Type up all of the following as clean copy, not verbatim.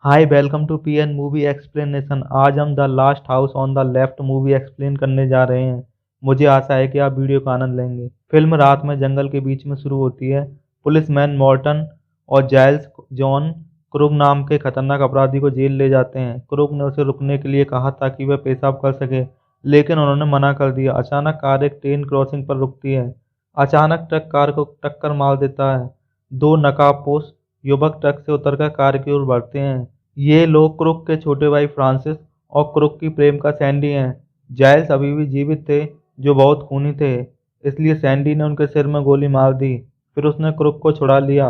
Hi welcome to PN movie explanation. आज हम the last house on the left movie explain करने जा रहे हैं। मुझे आशा है कि आप वीडियो का आनंद लेंगे। फिल्म रात में जंगल के बीच में शुरू होती है। पुलिसमैन मॉर्टन और जाइल्स जॉन क्रुग नाम के खतरनाक अपराधी को जेल ले जाते हैं। क्रुग ने उसे रुकने के लिए कहा ताकि वह पेशाब कर सके, लेकिन उन्होंने मना कर दिया। अचानक कार एक ट्रेन क्रॉसिंग पर रुकती है। अचानक ट्रक कार को टक्कर मार देता है। दो नकाबपोश युवक ट्रक से उतरकर कार की ओर बढ़ते हैं। ये लोग क्रुक के छोटे भाई फ्रांसिस और क्रुक की प्रेमिका सैंडी हैं। जाइल्स अभी भी जीवित थे, जो बहुत खूनी थे, इसलिए सैंडी ने उनके सिर में गोली मार दी। फिर उसने क्रुक को छुड़ा लिया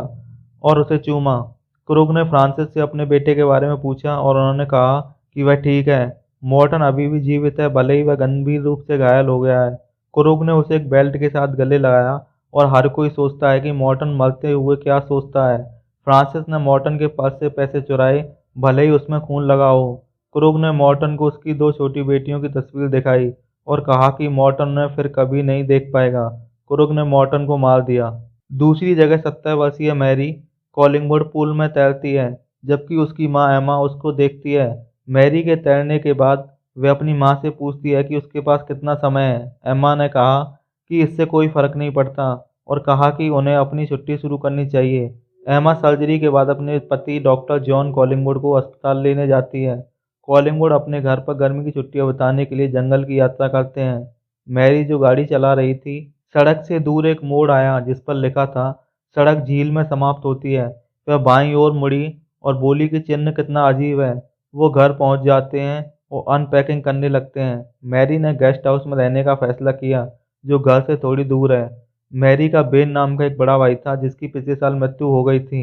और उसे चूमा। क्रुक ने फ्रांसिस से अपने बेटे के बारे में पूछा और उन्होंने कहा कि वह ठीक है। मॉर्टन अभी भी जीवित है, भले ही वह गंभीर रूप से घायल हो गया है। क्रुक ने उसे एक बेल्ट के साथ गले लगाया और हर कोई सोचता है कि मॉर्टन मरते हुए क्या सोचता है। फ्रांसिस ने मॉर्टन के पास से पैसे चुराए, भले ही उसमें खून लगा हो। क्रूग ने मॉर्टन को उसकी दो छोटी बेटियों की तस्वीर दिखाई और कहा कि मॉर्टन उन्हें फिर कभी नहीं देख पाएगा। क्रूग ने मॉर्टन को मार दिया। दूसरी जगह 70 वर्षीय मैरी कॉलिंगवुड पूल में तैरती है, जबकि उसकी मां एमा उसको देखती है। मैरी के तैरने के बाद वह अपनी मां से पूछती है कि उसके पास कितना समय है। एमा ने कहा कि इससे कोई फर्क नहीं पड़ता और कहा कि उन्हें अपनी छुट्टी शुरू करनी चाहिए। एमा सर्जरी के बाद अपने पति डॉक्टर जॉन कॉलिंगवुड को अस्पताल लेने जाती है। कॉलिंगवुड अपने घर पर गर्मी की छुट्टियां बिताने के लिए जंगल की यात्रा करते हैं। मैरी, जो गाड़ी चला रही थी, सड़क से दूर एक मोड़ आया जिस पर लिखा था सड़क झील में समाप्त होती है। वह बाईं ओर मुड़ी और बोली कि चिन्ह कितना अजीब है। वो घर पहुंच जाते हैं और अनपैकिंग करने लगते हैं। मैरी ने गेस्ट हाउस में रहने का फैसला किया, जो घर से थोड़ी दूर है। मैरी का बेन नाम का एक बड़ा भाई था जिसकी पिछले साल मृत्यु हो गई थी।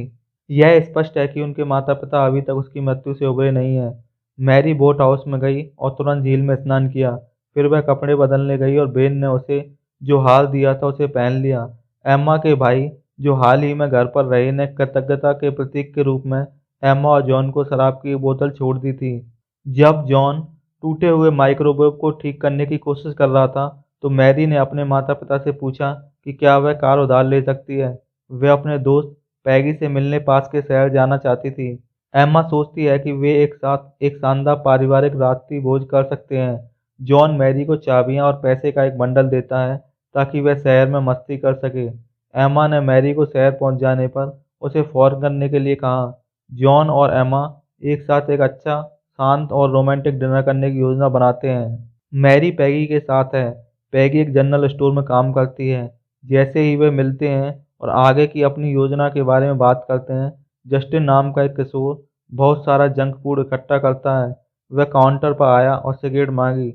यह स्पष्ट है कि उनके माता पिता अभी तक उसकी मृत्यु से उबरे नहीं हैं। मैरी बोट हाउस में गई और तुरंत झील में स्नान किया। फिर वह कपड़े बदलने गई और बेन ने उसे जो हार दिया था उसे पहन लिया। एम्मा के भाई, जो हाल ही में घर पर रहे, ने कृतज्ञता के प्रतीक के रूप में एम्मा और जॉन को शराब की बोतल छोड़ दी थी। जब जॉन टूटे हुए माइक्रोवेव को ठीक करने की कोशिश कर रहा था, तो मैरी ने अपने माता पिता से पूछा कि क्या वह कार उधार ले सकती है। वह अपने दोस्त पैगी से मिलने पास के शहर जाना चाहती थी। एम्मा सोचती है कि वे एक साथ एक शानदार पारिवारिक रात्रि भोज कर सकते हैं। जॉन मैरी को चाबियां और पैसे का एक बंडल देता है ताकि वह शहर में मस्ती कर सके। एम्मा ने मैरी को शहर पहुंच जाने पर उसे फोन करने के लिए कहा। जॉन और एम्मा एक साथ एक अच्छा, शांत और रोमांटिक डिनर करने की योजना बनाते हैं। मैरी पैगी के साथ है। पैगी एक जनरल स्टोर में काम करती है। जैसे ही वे मिलते हैं और आगे की अपनी योजना के बारे में बात करते हैं, जस्टिन नाम का एक किशोर बहुत सारा जंक फूड इकट्ठा करता है। वह काउंटर पर आया और सिगरेट मांगी।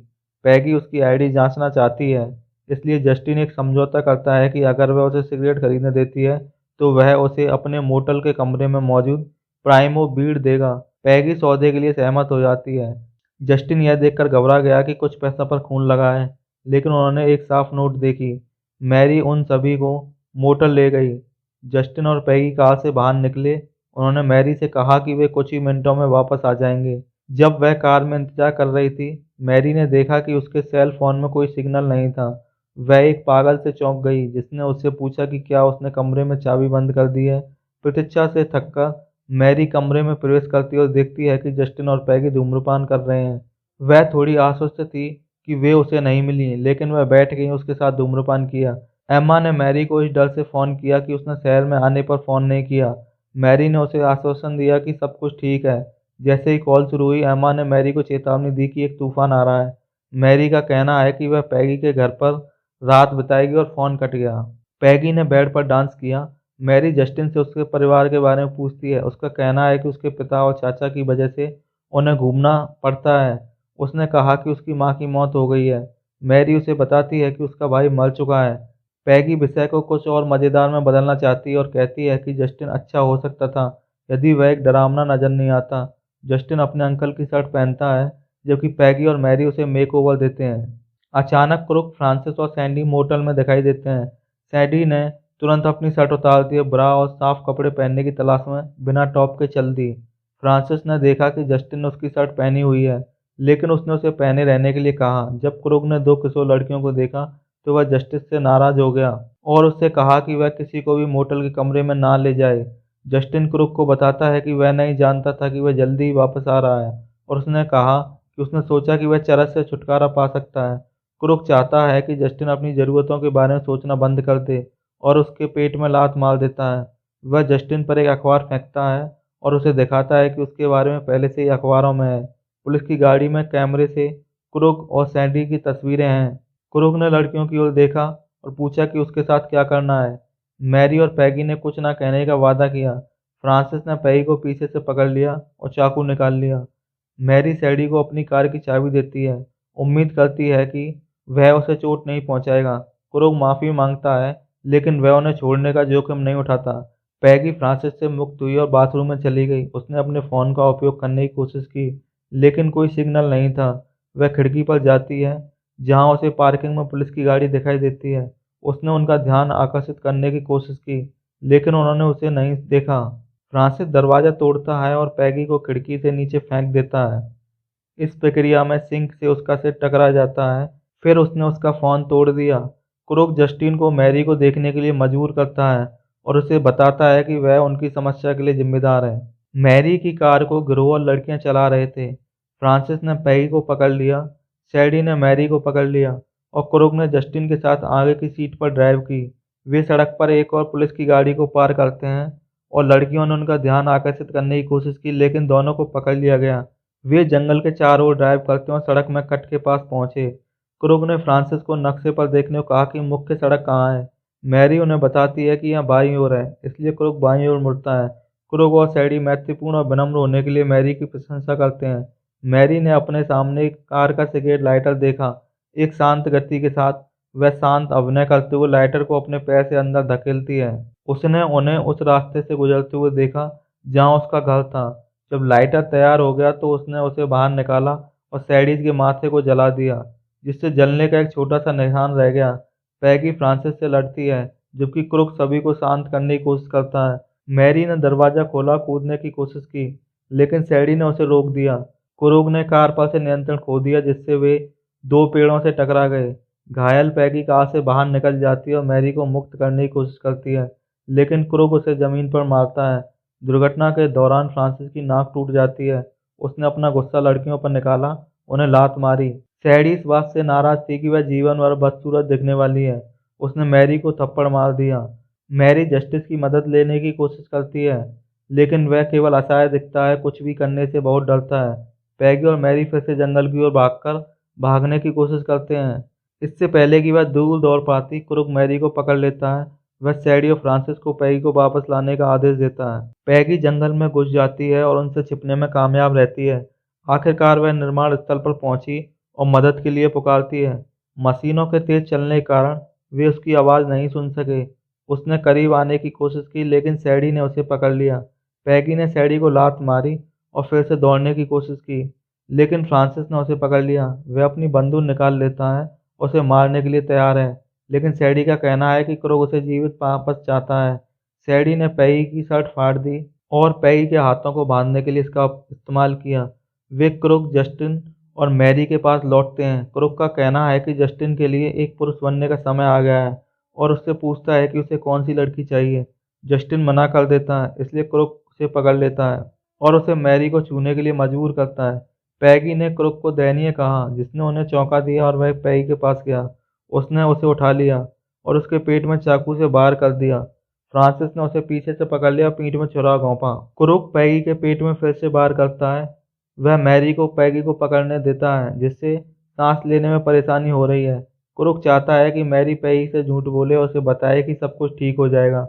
पैगी उसकी आईडी जांचना चाहती है, इसलिए जस्टिन एक समझौता करता है कि अगर वह उसे सिगरेट खरीदने देती है तो वह उसे अपने मोटल के कमरे में मौजूद प्राइमो बीड़ देगा। पैगी सौदे के लिए सहमत हो जाती है। जस्टिन यह देखकर घबरा गया कि कुछ पैसा पर खून लगा है, लेकिन उन्होंने एक साफ नोट देखी। मैरी उन सभी को मोटल ले गई। जस्टिन और पैगी कार से बाहर निकले। उन्होंने मैरी से कहा कि वे कुछ ही मिनटों में वापस आ जाएंगे। जब वह कार में इंतजार कर रही थी, मैरी ने देखा कि उसके सेल फोन में कोई सिग्नल नहीं था। वह एक पागल से चौंक गई, जिसने उससे पूछा कि क्या उसने कमरे में चाबी बंद कर दी है। प्रतीक्षा से थककर मैरी कमरे में प्रवेश करती और देखती है कि जस्टिन और पैगी धूम्रपान कर रहे हैं। वह थोड़ी आश्वस्त थी कि वे उसे नहीं मिली, लेकिन वह बैठ गई उसके साथ धूम्रपान किया। एम्मा ने मैरी को इस डर से फ़ोन किया कि उसने शहर में आने पर फ़ोन नहीं किया। मैरी ने उसे आश्वासन दिया कि सब कुछ ठीक है। जैसे ही कॉल शुरू हुई, एम्मा ने मैरी को चेतावनी दी कि एक तूफान आ रहा है। मैरी का कहना है कि वह पैगी के घर पर रात बिताएगी और फ़ोन कट गया। पैगी ने बेड पर डांस किया। मैरी जस्टिन से उसके परिवार के बारे में पूछती है। उसका कहना है कि उसके पिता और चाचा की वजह से उन्हें घूमना पड़ता है। उसने कहा कि उसकी मां की मौत हो गई है। मैरी उसे बताती है कि उसका भाई मर चुका है। पैगी विषय को कुछ और मज़ेदार में बदलना चाहती है और कहती है कि जस्टिन अच्छा हो सकता था यदि वह एक डरावना नजर नहीं आता। जस्टिन अपने अंकल की शर्ट पहनता है, जबकि पैगी और मैरी उसे मेकओवर देते हैं। अचानक क्रुक, फ्रांसिस और सैंडी मोटल में दिखाई देते हैं। सैंडी ने तुरंत अपनी शर्ट उतार दी, ब्रा और साफ कपड़े पहनने की तलाश में बिना टॉप के चल दी। फ्रांसिस ने देखा कि जस्टिन ने उसकी शर्ट पहनी हुई है, लेकिन उसने उसे पहने रहने के लिए कहा। जब क्रुग ने दो किशोर लड़कियों को देखा तो वह जस्टिस से नाराज हो गया और उससे कहा कि वह किसी को भी मोटल के कमरे में ना ले जाए। जस्टिन क्रुक को बताता है कि वह नहीं जानता था कि वह जल्दी ही वापस आ रहा है, और उसने कहा कि उसने सोचा कि वह चरस से छुटकारा पा सकता है। क्रुक चाहता है कि जस्टिन अपनी ज़रूरतों के बारे में सोचना बंद कर दे और उसके पेट में लात मार देता है। वह जस्टिन पर एक अखबार फेंकता है और उसे दिखाता है कि उसके बारे में पहले से ही अखबारों में है। पुलिस की गाड़ी में कैमरे से क्रुक और सैंडी की तस्वीरें हैं। क्रुक ने लड़कियों की ओर देखा और पूछा कि उसके साथ क्या करना है। मैरी और पैगी ने कुछ ना कहने का वादा किया। फ्रांसिस ने पैगी को पीछे से पकड़ लिया और चाकू निकाल लिया। मैरी सैडी को अपनी कार की चाबी देती है, उम्मीद करती है कि वह उसे चोट नहीं पहुंचाएगा। क्रुक माफ़ी मांगता है, लेकिन वह उन्हें छोड़ने का जोखिम नहीं उठाता। पैगी फ्रांसिस से मुक्त हुई और बाथरूम में चली गई। उसने अपने फ़ोन का उपयोग करने की कोशिश की, लेकिन कोई सिग्नल नहीं था। वह खिड़की पर जाती है, जहां उसे पार्किंग में पुलिस की गाड़ी दिखाई देती है। उसने उनका ध्यान आकर्षित करने की कोशिश की, लेकिन उन्होंने उसे नहीं देखा। फ्रांसिस दरवाज़ा तोड़ता है और पैगी को खिड़की से नीचे फेंक देता है। इस प्रक्रिया में सिंक से उसका सिर टकरा जाता है। फिर उसने उसका फ़ोन तोड़ दिया। क्रूक जस्टिन को मैरी को देखने के लिए मजबूर करता है और उसे बताता है कि वह उनकी समस्या के लिए जिम्मेदार है। मैरी की कार को गिरोह और लड़कियां चला रहे थे। फ्रांसिस ने पैगी को पकड़ लिया, सैडी ने मैरी को पकड़ लिया और क्रूक ने जस्टिन के साथ आगे की सीट पर ड्राइव की। वे सड़क पर एक और पुलिस की गाड़ी को पार करते हैं और लड़कियों ने उनका ध्यान आकर्षित करने की कोशिश की, लेकिन दोनों को पकड़ लिया गया। वे जंगल के चारों ओर ड्राइव करते हैं और सड़क में कट के पास पहुंचे। क्रूक ने फ्रांसिस को नक्शे पर देखने को कहा कि मुख्य सड़क कहाँ है। मैरी उन्हें बताती है कि यह बाईं ओर है, इसलिए क्रूक बाईं ओर मुड़ता है। क्रूक और सैडी मैत्रीपूर्ण और विनम्र होने के लिए मैरी की प्रशंसा करते हैं। मैरी ने अपने सामने एक कार का सिगरेट लाइटर देखा। एक शांत गति के साथ वह शांत अभिनय करते हुए लाइटर को अपने पैर से अंदर धकेलती है। उसने उन्हें उस रास्ते से गुजरते हुए देखा जहां उसका घर था। जब लाइटर तैयार हो गया तो उसने उसे बाहर निकाला और सैडीज के माथे को जला दिया, जिससे जलने का एक छोटा सा निशान रह गया। पैगी फ्रांसिस से लड़ती है, जबकि क्रुक सभी को शांत करने की कोशिश करता है। मैरी ने दरवाजा खोला कूदने की कोशिश की, लेकिन सैडी ने उसे रोक दिया। क्रुक ने कार पर से नियंत्रण खो दिया, जिससे वे दो पेड़ों से टकरा गए। घायल पैगी कार से बाहर निकल जाती है और मैरी को मुक्त करने की कोशिश करती है, लेकिन क्रुक उसे जमीन पर मारता है। दुर्घटना के दौरान फ्रांसिस की नाक टूट जाती है। उसने अपना गुस्सा लड़कियों पर निकाला, उन्हें लात मारी। सैडी इस बात से नाराज थी कि वह जीवन भर बदसूरत दिखने वाली है। उसने मैरी को थप्पड़ मार दिया। मैरी जस्टिस की मदद लेने की कोशिश करती है, लेकिन वह केवल असहाय दिखता है, कुछ भी करने से बहुत डरता है। पैगी और मैरी फिर से जंगल की ओर भागने की कोशिश करते हैं। इससे पहले कि वह दूर दौड़ पाती, क्रुक मैरी को पकड़ लेता है। वह सैडी और फ्रांसिस को पैगी को वापस लाने का आदेश देता है। पैगी जंगल में घुस जाती है और उनसे छिपने में कामयाब रहती है। आखिरकार वह निर्माण स्थल पर पहुंची और मदद के लिए पुकारती है। मशीनों के तेज चलने के कारण वे उसकी आवाज़ नहीं सुन सके। उसने करीब आने की कोशिश की, लेकिन सैडी ने उसे पकड़ लिया। पैगी ने सैडी को लात मारी और फिर से दौड़ने की कोशिश की, लेकिन फ्रांसिस ने उसे पकड़ लिया। वह अपनी बंदूक निकाल लेता है, उसे मारने के लिए तैयार है, लेकिन सैडी का कहना है कि क्रुक उसे जीवित वापस चाहता है। सैडी ने पैगी की शर्ट फाड़ दी और पैगी के हाथों को बांधने के लिए इसका इस्तेमाल किया। वे क्रुक, जस्टिन और मैरी के पास लौटते हैं। क्रुक का कहना है कि जस्टिन के लिए एक पुरुष बनने का समय आ गया है और उससे पूछता है कि उसे कौन सी लड़की चाहिए। जस्टिन मना कर देता है, इसलिए क्रुक उसे पकड़ लेता है और उसे मैरी को छूने के लिए मजबूर करता है। पैगी ने क्रुक को दयनीय कहा, जिसने उन्हें चौंका दिया और वह पैगी के पास गया। उसने उसे उठा लिया और उसके पेट में चाकू से वार कर दिया। फ्रांसिस ने उसे पीछे से पकड़ लिया और पीठ में छुरा घोंपा। क्रुक पैगी के पेट में फिर से वार करता है। वह मैरी को पैगी को पकड़ने देता है, जिससे सांस लेने में परेशानी हो रही है। क्रुक चाहता है कि मैरी पैगी से झूठ बोले और उसे बताए कि सब कुछ ठीक हो जाएगा।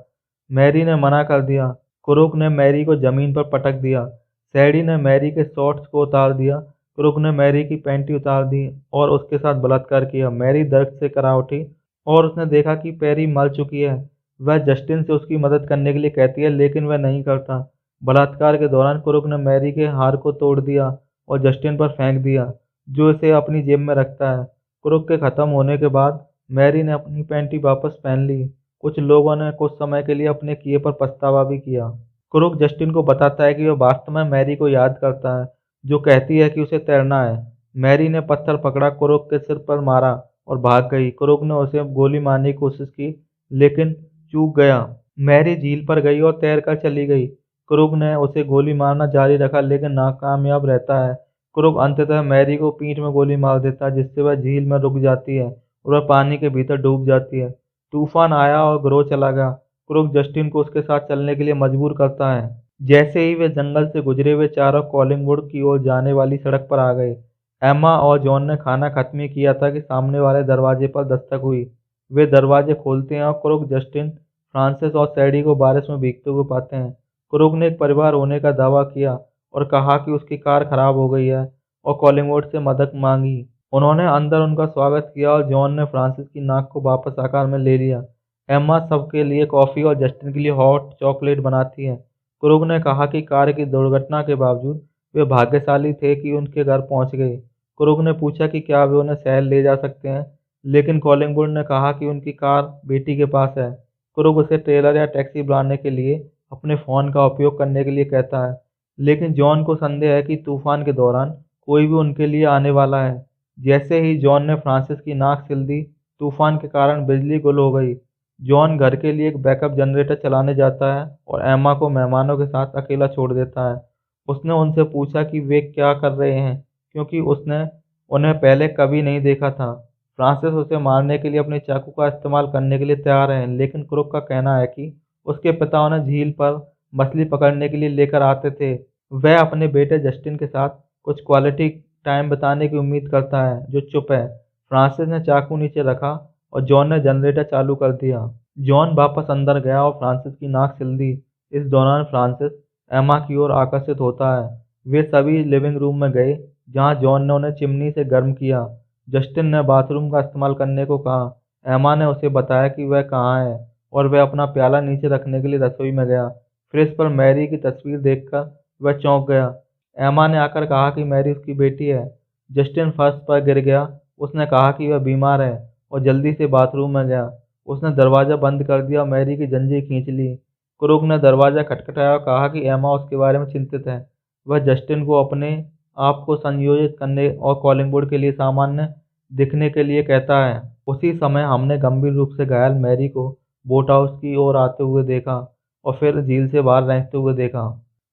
मैरी ने मना कर दिया। क्रुक ने मैरी को जमीन पर पटक दिया। सैडी ने मैरी के शॉर्ट्स को उतार दिया। क्रुक ने मैरी की पैंटी उतार दी और उसके साथ बलात्कार किया। मैरी दर्द से करा उठी और उसने देखा कि पैरी मर चुकी है। वह जस्टिन से उसकी मदद करने के लिए कहती है, लेकिन वह नहीं करता। बलात्कार के दौरान क्रुक ने मैरी के हार को तोड़ दिया और जस्टिन पर फेंक दिया, जो इसे अपनी जेब में रखता है। क्रुक के खत्म होने के बाद मैरी ने अपनी पैंटी वापस पहन ली। कुछ लोगों ने कुछ समय के लिए अपने किए पर पछतावा भी किया। क्रुक जस्टिन को बताता है कि वह वास्तव में मैरी को याद करता है, जो कहती है कि उसे तैरना है। मैरी ने पत्थर पकड़ा, क्रुक के सिर पर मारा और भाग गई। क्रुक ने उसे गोली मारने की कोशिश की, लेकिन चूक गया। मैरी झील पर गई और तैरकर चली गई। क्रुग ने उसे गोली मारना जारी रखा लेकिन नाकामयाब रहता है। क्रुग अंततः मैरी को पीठ में गोली मार देता है जिससे वह झील में रुक जाती है और वह पानी के भीतर डूब जाती है। तूफान आया और ग्रो चला गया। क्रुग जस्टिन को उसके साथ चलने के लिए मजबूर करता है। जैसे ही वे जंगल से गुजरे वे चारों कॉलिंगवुड की ओर जाने वाली सड़क पर आ गए। एम्मा और जॉन ने खाना खत्म ही किया था कि सामने वाले दरवाजे पर दस्तक हुई। वे दरवाजे खोलते हैं और क्रुग जस्टिन, फ्रांसिस और सैडी को बारिश में भीगते हुए पाते हैं। क्रुग ने एक परिवार होने का दावा किया और कहा कि उसकी कार खराब हो गई है और कॉलिंगवुड से मदद मांगी। उन्होंने अंदर उनका स्वागत किया और जॉन ने फ्रांसिस की नाक को वापस आकार में ले लिया। एम्मा सबके लिए कॉफ़ी और जस्टिन के लिए हॉट चॉकलेट बनाती है। क्रुग ने कहा कि कार की दुर्घटना के बावजूद वे भाग्यशाली थे कि उनके घर पहुंच गए। क्रुग ने पूछा कि क्या वे उन्हें शहर ले जा सकते हैं, लेकिन कॉलिंगवुड ने कहा कि उनकी कार बेटी के पास है। क्रुग उसे ट्रेलर या टैक्सी बुलाने के लिए अपने फ़ोन का उपयोग करने के लिए कहता है, लेकिन जॉन को संदेह है कि तूफान के दौरान कोई भी उनके लिए आने वाला है। जैसे ही जॉन ने फ्रांसिस की नाक सिल दी, तूफान के कारण बिजली गुल हो गई। जॉन घर के लिए एक बैकअप जनरेटर चलाने जाता है और एम्मा को मेहमानों के साथ अकेला छोड़ देता है। उसने उनसे पूछा कि वे क्या कर रहे हैं, क्योंकि उसने उन्हें पहले कभी नहीं देखा था। फ्रांसिस उसे मारने के लिए अपने चाकू का इस्तेमाल करने के लिए तैयार है, लेकिन क्रुग का कहना है कि उसके पिता उन्हें झील पर मछली पकड़ने के लिए लेकर आते थे। वह अपने बेटे जस्टिन के साथ कुछ क्वालिटी टाइम बिताने की उम्मीद करता है, जो चुप है। फ्रांसिस ने चाकू नीचे रखा और जॉन ने जनरेटर चालू कर दिया। जॉन वापस अंदर गया और फ्रांसिस की नाक सिल दी। इस दौरान फ्रांसिस एम्मा की ओर आकर्षित होता है। वे सभी लिविंग रूम में गए, जहां जॉन ने उन्हें चिमनी से गर्म किया। जस्टिन ने बाथरूम का इस्तेमाल करने को कहा। एम्मा ने उसे बताया कि वह कहाँ है और वह अपना प्याला नीचे रखने के लिए रसोई में गया। फ्रिज पर मैरी की तस्वीर देखकर वह चौंक गया। एम्मा ने आकर कहा कि मैरी उसकी बेटी है। जस्टिन फर्श पर गिर गया। उसने कहा कि वह बीमार है और जल्दी से बाथरूम में गया। उसने दरवाज़ा बंद कर दिया और मैरी की जंजीर खींच ली। क्रुग ने दरवाज़ा खटखटाया और कहा कि एम्मा उसके बारे में चिंतित है। वह जस्टिन को अपने आप को संयोजित करने और कॉलिंगवुड के लिए सामान्य दिखने के लिए कहता है। उसी समय हमने गंभीर रूप से घायल मैरी को बोट हाउस की ओर आते हुए देखा और फिर झील से बाहर रेंगते हुए देखा।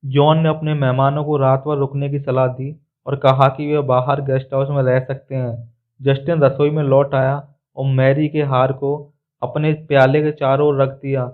जॉन ने अपने मेहमानों को रात भर रुकने की सलाह दी और कहा कि वे बाहर गेस्ट हाउस में रह सकते हैं। जस्टिन रसोई में लौट आया और मैरी के हार को अपने प्याले के चारों ओर रख दिया।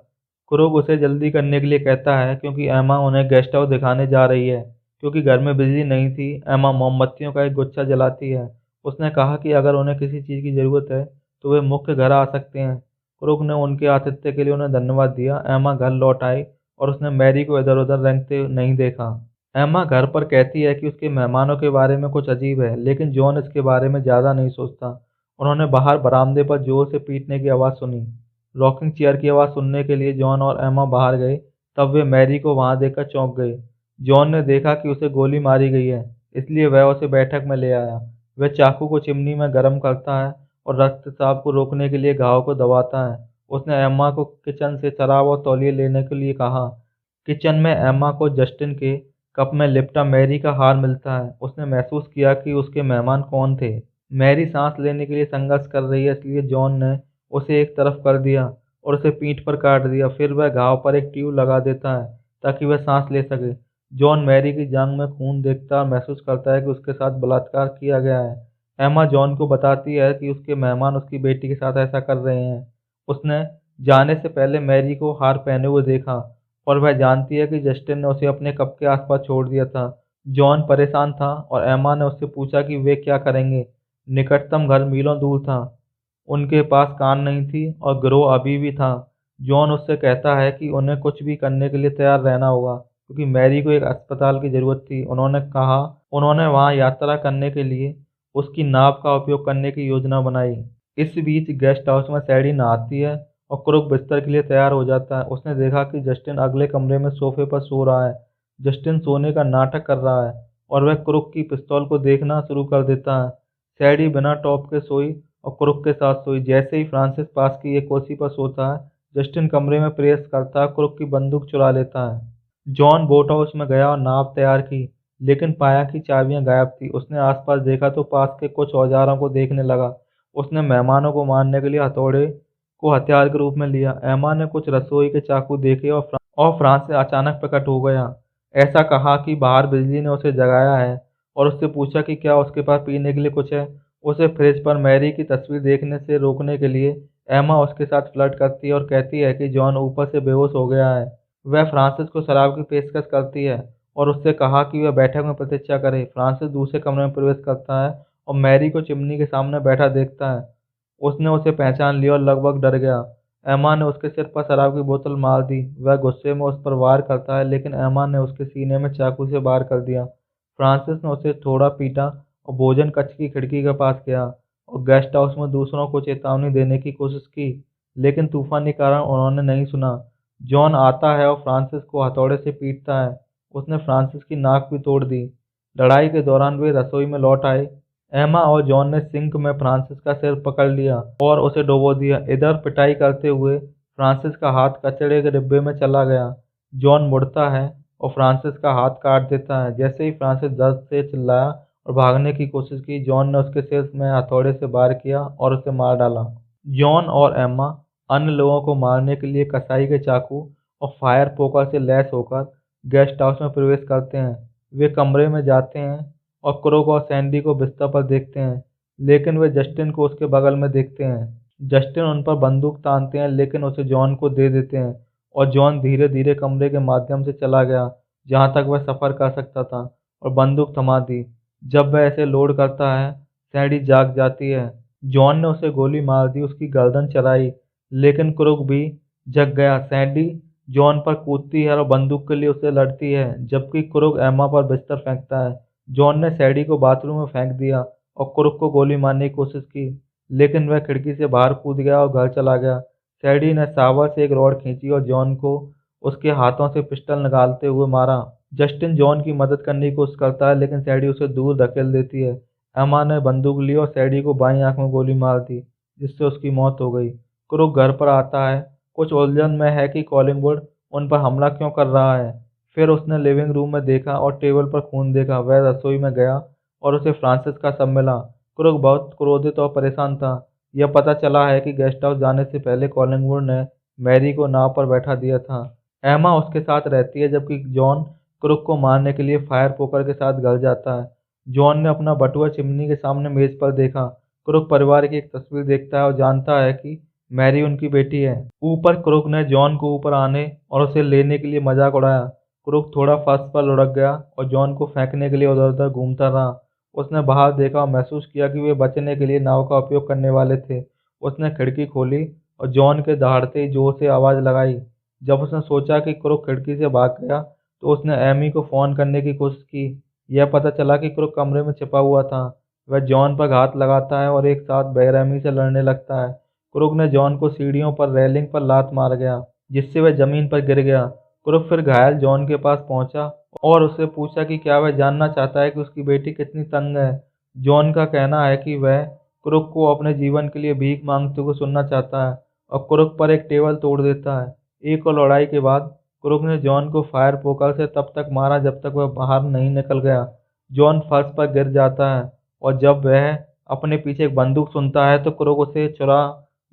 क्रुग उसे जल्दी करने के लिए कहता है क्योंकि एम्मा उन्हें गेस्ट हाउस दिखाने जा रही है। क्योंकि घर में बिजली नहीं थी, एम्मा मोमबत्तियों का एक गुच्छा जलाती है। उसने कहा कि अगर उन्हें किसी चीज़ की ज़रूरत है तो वे मुख्य घर आ सकते हैं। क्रुग ने उनके आतिथ्य के लिए उन्हें धन्यवाद दिया। एम्मा घर लौट आई और उसने मैरी को इधर-उधर रेंगते नहीं देखा। एम्मा घर पर कहती है कि उसके मेहमानों के बारे में कुछ अजीब है, लेकिन जॉन इसके बारे में ज़्यादा नहीं सोचता। उन्होंने बाहर बरामदे पर जोर से पीटने की आवाज़ सुनी। रॉकिंग चेयर की आवाज़ सुनने के लिए जॉन और एम्मा बाहर गए, तब वे मैरी को वहां देखकर चौंक गए। जॉन ने देखा कि उसे गोली मारी गई है, इसलिए वह उसे बैठक में ले आया। वह चाकू को चिमनी में गर्म करता है और रक्तस्राव को रोकने के लिए घाव को दबाता है। उसने एम्मा को किचन से शराब और तौलिए लेने के लिए कहा। किचन में एम्मा को जस्टिन के कप में लिपटा मैरी का हार मिलता है। उसने महसूस किया कि उसके मेहमान कौन थे। मैरी सांस लेने के लिए संघर्ष कर रही है, इसलिए जॉन ने उसे एक तरफ कर दिया और उसे पीठ पर काट दिया। फिर वह घाव पर एक ट्यूब लगा देता है ताकि वह सांस ले सके। जॉन मैरी की जांघ में खून देखता है और महसूस करता है कि उसके साथ बलात्कार किया गया है। एम्मा जॉन को बताती है कि उसके मेहमान उसकी बेटी के साथ ऐसा कर रहे हैं। उसने जाने से पहले मैरी को हार पहने हुए देखा और वह जानती है कि जस्टिन ने उसे अपने कप के आसपास छोड़ दिया था। जॉन परेशान था और एम्मा ने उससे पूछा कि वे क्या करेंगे। निकटतम घर मीलों दूर था। उनके पास कान नहीं थी और गिरोह अभी भी था। जॉन उससे कहता है कि उन्हें कुछ भी करने के लिए तैयार रहना होगा, क्योंकि मैरी को एक अस्पताल की ज़रूरत थी। उन्होंने कहा उन्होंने वहां यात्रा करने के लिए उसकी नाव का उपयोग करने की योजना बनाई। इस बीच गेस्ट हाउस में सैडी नहाती है और क्रुग बिस्तर के लिए तैयार हो जाता है। उसने देखा कि जस्टिन अगले कमरे में सोफे पर सो रहा है। जस्टिन सोने का नाटक कर रहा है और वह क्रुग की पिस्तौल को देखना शुरू कर देता है। सैडी बिना टॉप के सोई और क्रुग के साथ सोई। जैसे ही फ्रांसिस पास की एक कुर्सी पर सोता है, जस्टिन कमरे में प्रेस करता है, क्रुग की बंदूक चुरा लेता है। जॉन बोट हाउस में गया और नाव तैयार की, लेकिन पाया कि चाबियां गायब थी। उसने आसपास देखा तो पास के कुछ औजारों को देखने लगा। उसने मेहमानों को मारने के लिए हथौड़े को हथियार के रूप में लिया। एमा ने कुछ रसोई के चाकू देखे और फ्रांसिस अचानक प्रकट हो गया। ऐसा कहा कि बाहर बिजली ने उसे जगाया है और उससे पूछा कि क्या उसके पास पीने के लिए कुछ है। उसे फ्रिज पर मैरी की तस्वीर देखने से रोकने के लिए एमा उसके साथ फ्लर्ट करती है और कहती है कि जॉन ऊपर से बेहोश हो गया है। वह फ्रांसिस को शराब की पेशकश करती है और उससे कहा कि वह बैठक में प्रतीक्षा करे। फ्रांसिस दूसरे कमरे में प्रवेश करता है और मैरी को चिमनी के सामने बैठा देखता है। उसने उसे पहचान लिया और लगभग डर गया। एमा ने उसके सिर पर शराब की बोतल मार दी। वह गुस्से में उस पर वार करता है लेकिन एमा ने उसके सीने में चाकू से वार कर दिया। फ्रांसिस ने उसे थोड़ा पीटा और भोजन कक्ष की खिड़की के पास गया और गेस्ट हाउस में दूसरों को चेतावनी देने की कोशिश की, लेकिन तूफान के कारण उन्होंने नहीं सुना। जॉन आता है और फ्रांसिस को हथौड़े से पीटता है। उसने फ्रांसिस की नाक भी तोड़ दी। लड़ाई के दौरान वे रसोई में लौट आए। एमा और जॉन ने सिंक में फ्रांसिस का सिर पकड़ लिया और उसे डुबो दिया। इधर पिटाई करते हुए फ्रांसिस का हाथ कचड़े के डिब्बे में चला गया। जॉन मुड़ता है और फ्रांसिस का हाथ काट देता है। जैसे ही फ्रांसिस दर्द से चिल्लाया और भागने की कोशिश की, जॉन ने उसके सिर में हथौड़े से वार किया और उसे मार डाला। जॉन और एम्मा अन्य लोगों को मारने के लिए कसाई के चाकू और फायर पोकर से लैस होकर गेस्ट हाउस में प्रवेश करते हैं। वे कमरे में जाते हैं और क्रोग और सैंडी को बिस्तर पर देखते हैं, लेकिन वे जस्टिन को उसके बगल में देखते हैं। जस्टिन उन पर बंदूक तानते हैं लेकिन उसे जॉन को दे देते हैं और जॉन धीरे धीरे कमरे के माध्यम से चला गया जहां तक वह सफर कर सकता था और बंदूक थमा दी। जब वह ऐसे लोड करता है, सैंडी जाग जाती है। जॉन ने उसे गोली मार दी, उसकी गर्दन चलाई, लेकिन क्रुक भी जग गया। सैंडी जॉन पर कूदती है और बंदूक के लिए उससे लड़ती है, जबकि क्रुक एम्मा पर बिस्तर फेंकता है। जॉन ने सैंडी को बाथरूम में फेंक दिया और क्रुक को गोली मारने की कोशिश की, लेकिन वह खिड़की से बाहर कूद गया और घर चला गया। सैंडी ने सावर से एक रॉड खींची और जॉन को उसके हाथों से पिस्टल निकालते हुए मारा। जस्टिन जॉन की मदद करने की कोशिश करता है लेकिन सैंडी उसे दूर धकेल देती है। एम्मा ने बंदूक ली और सैंडी को बाईं आंख में गोली मार दी, जिससे उसकी मौत हो गई। क्रुक घर पर आता है, कुछ उलझन में है कि कॉलिंगवुड उन पर हमला क्यों कर रहा है। फिर उसने लिविंग रूम में देखा और टेबल पर खून देखा। वह रसोई में गया और उसे फ्रांसिस का शव मिला। क्रुक बहुत क्रोधित और परेशान था। यह पता चला है कि गेस्ट हाउस जाने से पहले कॉलिंगवुड ने मैरी को नाव पर बैठा दिया था। एम्मा उसके साथ रहती है जबकि जॉन क्रुक को मारने के लिए फायर पोकर के साथ घर जाता है। जॉन ने अपना बटुआ चिमनी के सामने मेज पर देखा। क्रुक परिवार की एक तस्वीर देखता है और जानता है कि मैरी उनकी बेटी है। ऊपर क्रुक ने जॉन को ऊपर आने और उसे लेने के लिए मजाक उड़ाया। क्रुक थोड़ा फर्श पर लुढ़क गया और जॉन को फेंकने के लिए उधर उधर घूमता रहा। उसने बाहर देखा और महसूस किया कि वे बचने के लिए नाव का उपयोग करने वाले थे। उसने खिड़की खोली और जॉन के दहाड़ते ही जोर से आवाज लगाई। जब उसने सोचा कि क्रुक खिड़की से भाग गया तो उसने एमी को फोन करने की कोशिश की। यह पता चला कि क्रुक कमरे में छिपा हुआ था। वह जॉन पर घात लगाता है और एक साथ बेरहमी से लड़ने लगता है। क्रुक ने जॉन को सीढ़ियों पर रेलिंग पर लात मार गया, जिससे वह जमीन पर गिर गया। क्रुक फिर घायल जॉन के पास पहुंचा और उससे पूछा कि क्या वह जानना चाहता है कि उसकी बेटी कितनी तंग है। जॉन का कहना है कि वह क्रुक को अपने जीवन के लिए भीख मांगते हुए सुनना चाहता है और क्रुक पर एक टेबल तोड़ देता है। एक और लड़ाई के बाद क्रुक ने जॉन को फायर पोकर से तब तक मारा जब तक वह बाहर नहीं निकल गया। जॉन फर्श पर गिर जाता है और जब वह अपने पीछे एक बंदूक सुनता है तो क्रुक उसे चुरा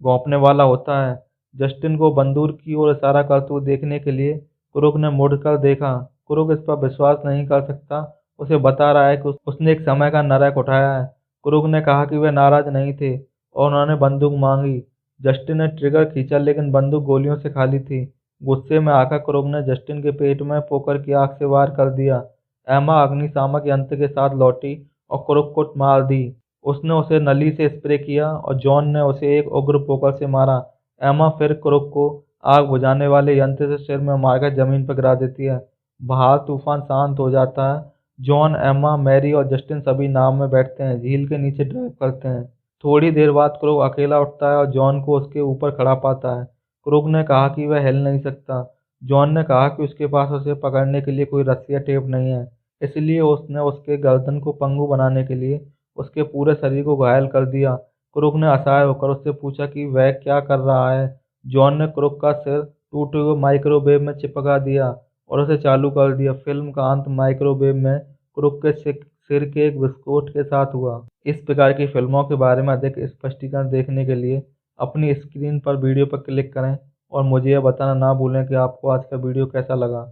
घोंपने वाला होता है। जस्टिन को बंदूक की ओर इशारा करते हुए देखने के लिए क्रुक ने मुड़कर देखा। क्रुक इस पर विश्वास नहीं कर सकता। उसे बता रहा है कि उसने एक समय का नरक उठाया है। क्रुक ने कहा कि वे नाराज नहीं थे और उन्होंने बंदूक मांगी। जस्टिन ने ट्रिगर खींचा लेकिन बंदूक गोलियों से खाली थी। गुस्से में आकर क्रुक ने जस्टिन के पेट में पोकर की आग से वार कर दिया। एम्मा अग्निशामक यंत्र के साथ लौटी और क्रुक को मार दी। उसने उसे नली से स्प्रे किया और जॉन ने उसे एक उग्र पोकर से मारा। एम्मा फिर क्रुक को आग बुझाने वाले यंत्र से सिर में मारकर जमीन पर गिरा देती है। बाहर तूफान शांत हो जाता है। जॉन, एम्मा, मैरी और जस्टिन सभी नाव में बैठते हैं, झील के नीचे ड्राइव करते हैं। थोड़ी देर बाद क्रुक अकेला उठता है और जॉन को उसके ऊपर खड़ा पाता है। क्रुक ने कहा कि वह हिल नहीं सकता। जॉन ने कहा कि उसके पास उसे पकड़ने के लिए कोई रस्सी या टेप नहीं है, इसलिए उसने उसके गर्दन को पंगु बनाने के लिए उसके पूरे शरीर को घायल कर दिया। क्रुक ने असहाय होकर उससे पूछा कि वह क्या कर रहा है। जॉन ने क्रुक का सिर टूटे हुए माइक्रोवेव में चिपका दिया और उसे चालू कर दिया। फिल्म का अंत माइक्रोवेव में क्रुक के सिर के एक विस्फोट के साथ हुआ। इस प्रकार की फिल्मों के बारे में अधिक स्पष्टीकरण देखने के लिए अपनी स्क्रीन पर वीडियो पर क्लिक करें और मुझे यह बताना ना भूलें कि आपको आज का वीडियो कैसा लगा।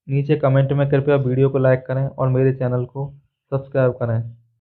नीचे कमेंट में कृपया वीडियो को लाइक करें और मेरे चैनल को सब्सक्राइब करें।